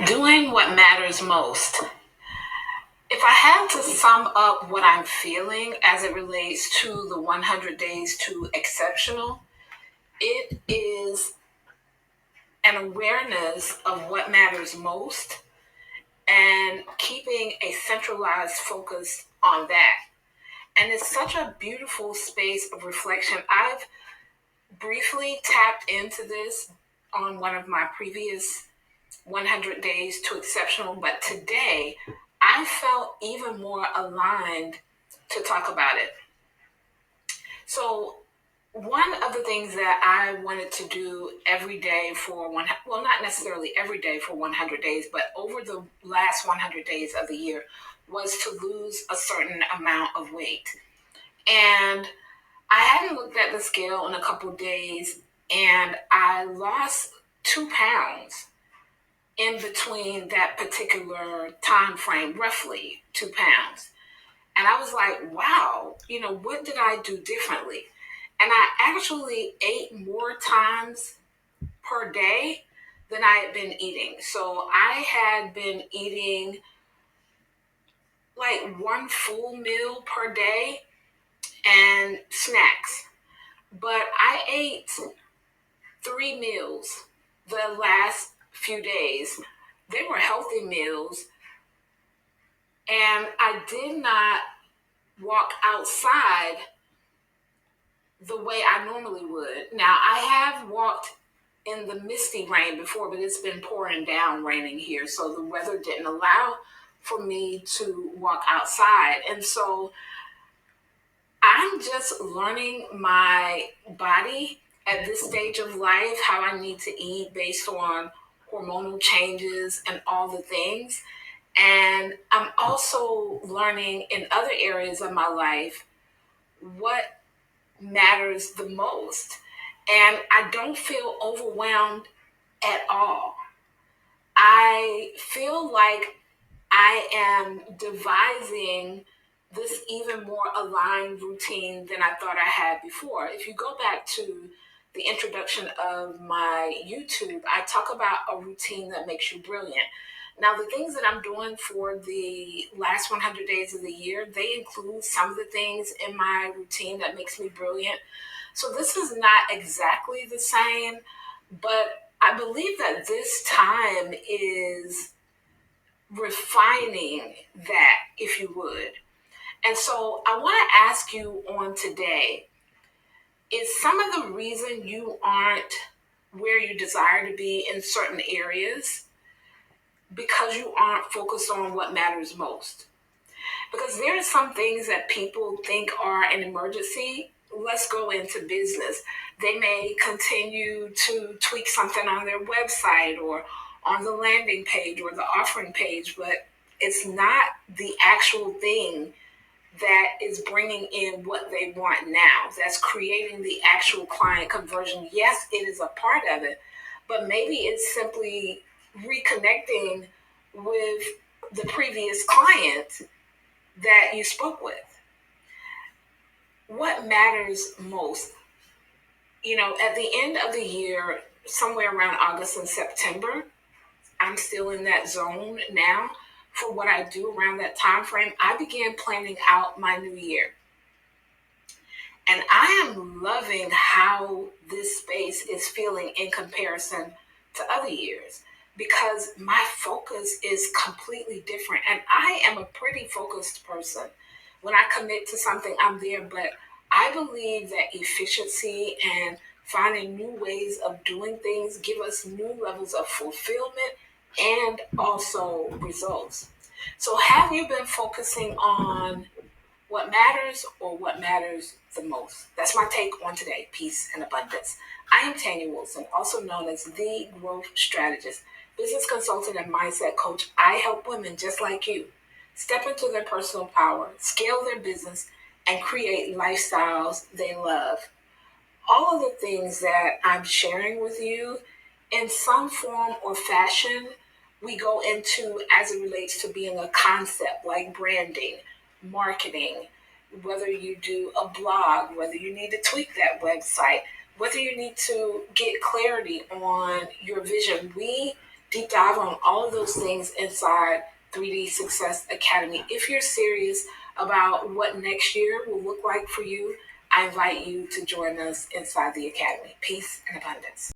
Doing what matters most. If I had to sum up what I'm feeling as it relates to the 100 days to exceptional, it is an awareness of what matters most and keeping a centralized focus on that. And it's such a beautiful space of reflection. I've briefly tapped into this on one of my previous 100 days to exceptional, but today I felt even more aligned to talk about it. So, one of the things that I wanted to do every day for well, not necessarily every day for 100 days, but over the last 100 days of the year was to lose a certain amount of weight. And I hadn't looked at the scale in a couple of days, and I lost 2 pounds in between that particular time frame, roughly 2 pounds. And I was like, wow, what did I do differently? And I actually ate more times per day than I had been eating. So I had been eating like one full meal per day and snacks. But I ate 3 meals the last few days. They were healthy meals, and I did not walk outside the way I normally would. Now, I have walked in the misty rain before, but it's been pouring down raining here, so the weather didn't allow for me to walk outside. And so I'm just learning my body at this stage of life, how I need to eat based on hormonal changes and all the things. And I'm also learning in other areas of my life what matters the most. And I don't feel overwhelmed at all. I feel like I am devising this even more aligned routine than I thought I had before. If you go back to the introduction of my YouTube, I talk about a routine that makes you brilliant. Now, the things that I'm doing for the last 100 days of the year, they include some of the things in my routine that makes me brilliant. So this is not exactly the same, but I believe that this time is refining that, if you would. And so I want to ask you on today, is some of the reason you aren't where you desire to be in certain areas because you aren't focused on what matters most? Because there are some things that people think are an emergency. Let's go into business. They may continue to tweak something on their website or on the landing page or the offering page, but it's not the actual thing that is bringing in what they want now. That's creating the actual client conversion. Yes, it is a part of it, but maybe it's simply reconnecting with the previous client that you spoke with. What matters most? At the end of the year, somewhere around August and September, I'm still in that zone now. For what I do around that time frame, I began planning out my new year. And I am loving how this space is feeling in comparison to other years because my focus is completely different. And I am a pretty focused person. When I commit to something, I'm there. But I believe that efficiency and finding new ways of doing things give us new levels of fulfillment and also results. So, have you been focusing on what matters or what matters the most? That's my take on today, peace and abundance. I am Tanya Wilson, also known as the Growth Strategist, business consultant and mindset coach. I help women just like you step into their personal power, scale their business, and create lifestyles they love. All of the things that I'm sharing with you in some form or fashion, we go into as it relates to being a concept like branding, marketing, whether you do a blog, whether you need to tweak that website, whether you need to get clarity on your vision. We deep dive on all of those things inside 3D Success Academy. If you're serious about what next year will look like for you, I invite you to join us inside the Academy. Peace and abundance.